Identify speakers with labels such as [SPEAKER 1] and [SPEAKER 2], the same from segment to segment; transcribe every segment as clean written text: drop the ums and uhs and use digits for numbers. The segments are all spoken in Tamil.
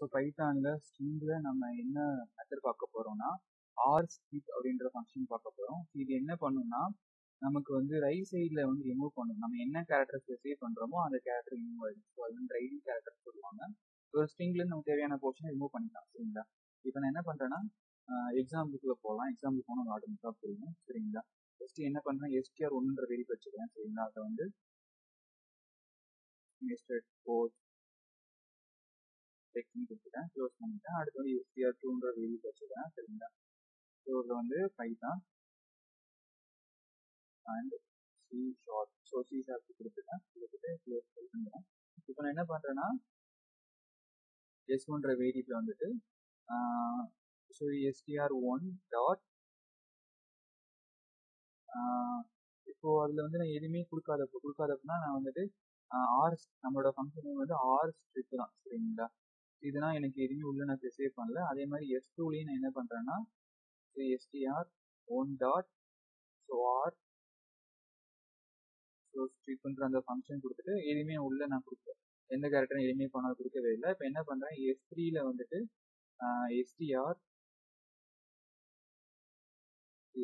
[SPEAKER 1] ஸோ பைத்தானில் ஸ்ட்ரிங்கில் நம்ம என்ன மெத்தட் பார்க்க போகிறோம்னா rstrip அப்படின்ற ஃபங்க்ஷன் பார்க்க போகிறோம். இது என்ன பண்ணுன்னா நமக்கு வந்து ரைட் சைடில் வந்து ரிமூவ் பண்ணும். நம்ம என்ன கேரக்டர் ஸ்பெசிஃபை பண்ணுறோமோ அந்த கேரக்டர் ரிமூவ் ஆகிடும். ஸோ அது வந்து ரைடிங் கேரக்டர் சொல்லுவாங்க. ஒரு ஸ்ட்ரிங்லேருந்து நமக்கு தேவையான போர்ஷன் ரிமூவ் பண்ணிக்கலாம். சரிங்களா? இப்போ நான் என்ன பண்ணுறேன்னா எக்ஸாம்பிளுக்குள்ள போகலாம். எக்ஸாம்பிள் போனால் ஆட்டோமேட்டிக்காக புரியும். சரிங்களா? ஃபஸ்ட்டு என்ன பண்ணுறேன், str1ன்ற வேரியபிள் வச்சுக்கிறேன். சரிங்களா? அதை வந்து nested code செக்ஷன் கொடுத்துட்டேன், க்ளோஸ் பண்ணிட்டேன். அடுத்து வந்து str2ன்ற வேரியபிள் வச்சுக்கிறேன். சரிங்களா? ஸோ இதில் வந்து Python and C#. So C# கொடுத்துட்டேன், க்ளோஸ் பண்ணிட்டேன். இப்போ நான் என்ன பண்ணுறேன்னா s1ன்ற வேரியபிள் வந்துட்டு ஸோ str1 டாட் இப்போ அதில் வந்து நான் எதுவுமே கொடுக்காதப்பனா நான் வந்துட்டு நம்மளோட ஃபங்க்ஷன் வந்து rstrip தான். சரிங்களா? இதெல்லாம் எனக்கு எதுவுமே உள்ள நான் ஸ்பெசிஃபை பண்ணல. அதே மாதிரி s2லையும் நான் என்ன பண்ணுறேன்னா str1 டாட் ஸோ stripன்ற அந்த ஃபங்க்ஷன் கொடுத்துட்டு எதுவுமே உள்ள நான் கொடுக்கல, எந்த கேரக்டரும் எதுவுமே பண்ணால் கொடுக்கவே இல்லை. இப்போ என்ன பண்ணுறேன், s3ல வந்துட்டு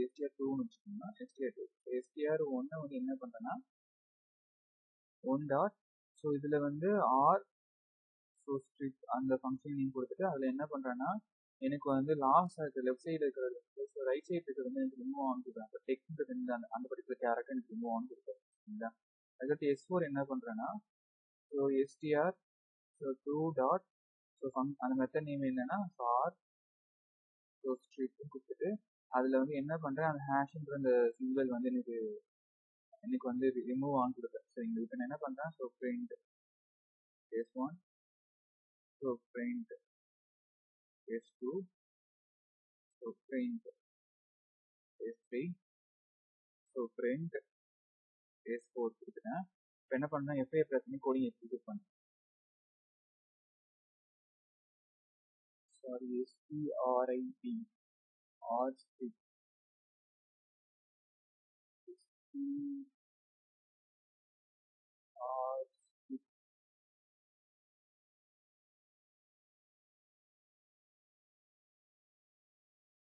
[SPEAKER 1] str2ன்னு வச்சுக்கோங்க. str1 வந்து என்ன பண்ணுறேன்னா 1 டாட் ஸோ இதில் வந்து ஸோ ஸ்ட்ரிப் அந்த ஃபங்க்ஷன் நேம் கொடுத்துட்டு அதில் என்ன பண்ணுறேன்னா எனக்கு வந்து லாஸ்ட் இருக்கிற லெஃப்ட் சைடு இருக்கிறது ரைட் சைடு இருக்கிறது வந்து எனக்கு ரிமூவ் ஆன் கொடுக்குறேன். இப்போ டெக்ஸ்ட் அந்த பர்டிகுலர் கேரக்டர் எனக்கு ரிமூவ் ஆன் கொடுக்குறேன். சரிங்களா? அதுக்கடுத்து s4 என்ன பண்ணுறேன்னா ஸோ str2 டாட் ஸோ அந்த மெத்தட் நேம் என்னன்னா ஸோ ஸ்ட்ரிப் கொடுத்துட்டு அதில் வந்து என்ன பண்ணுறேன், அந்த ஹேஷ்ன்ற அந்த சிம்பிள் வந்து எனக்கு வந்து ரிமூவ் ஆன் கொடுக்குறேன். சரிங்களா? இப்போ நான் என்ன பண்ணுறேன், so print s1, so print s2, so print s3, so print s4 கொடுத்துட்டேன். இப்போ என்ன பண்ணேன், FA ப்ரெஸ் பண்ணி கோடிங் எக்ஸிக்யூட் பண்ணேன். சாரி, strip rstrip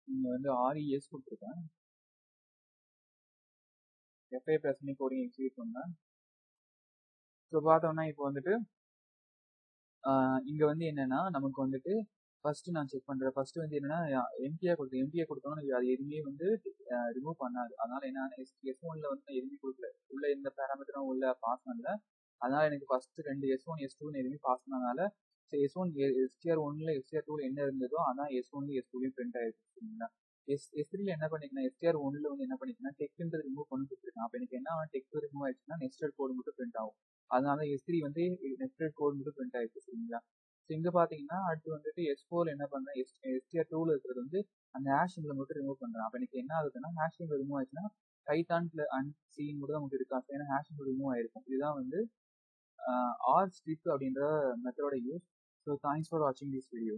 [SPEAKER 1] இங்கே வந்து RES கொடுத்துருக்கேன். FA ப்ரெஸ் பண்ணி கோடிங் எக்ஸிக்யூட் பண்ணேன். ஸோ பார்த்தோம்னா இப்போ வந்துட்டு இங்கே வந்து என்னென்னா நமக்கு வந்துட்டு ஃபஸ்ட்டு நான் செக் பண்ணுறேன். ஃபஸ்ட்டு வந்து என்னென்னா எம்டியாக கொடுத்தோம்னா அது எதுவுமே வந்து ரிமூவ் பண்ணாது. அதனால் என்னன்னா s1ல வந்து நான் எதுவுமே கொடுக்கல, உள்ள எந்த பேராமீட்டரும் உள்ள பாஸ் பண்ணல. அதனால் எனக்கு ஃபஸ்ட்டு 2 s1 s2ன்னு எதுவுமே பாஸ் பண்ணனால s1 str1ல str2ல என்ன இருந்ததோ அதான் s1ல s2லையும் பிரிண்ட் ஆகிருக்கு. சரிங்களா? s3ல என்ன பண்ணிக்கலாம், str1ல வந்து என்ன பண்ணிக்கலாம், டெக்ஸ்ட்ன்றது ரிமூவ் பண்ணி கொடுத்துருக்கேன். அப்போ எனக்கு என்ன டெக்ஸ்ட் ரிமூவ் ஆயிடுச்சுன்னா நெஸ்டட் கோடு மட்டும் பிரிண்ட் ஆகும். அதனால s3 வந்து நெஸ்டட் கோடு மட்டும் பிரிண்ட் ஆயிடுச்சு. சரிங்களா? ஸோ இங்கே பார்த்தீங்கன்னா அடுத்து வந்துட்டு s4ல என்ன பண்ணுறேன், str2ல இருக்கிறது வந்து அந்த ஹேஷ் சிம்பிளை மட்டும் ரிமூவ் பண்ணுறேன். அப்போ எனக்கு என்ன ஆகுதுன்னா ஹேஷ் சிம்பிள் ரிமூவ் ஆயிடுச்சுன்னா பைத்தான் அண்ட் சின்னு மட்டும் நமக்கு இருக்கா, ஏன்னா ஹேஷ் சிம்பிள் ரிமூவ் ஆயிருக்கும். இதுதான் வந்து rstrip அப்படின்ற மெத்தடோட யூஸ். ஸோ தேங்க்ஸ் ஃபார் வாட்சிங் திஸ் வீடியோ.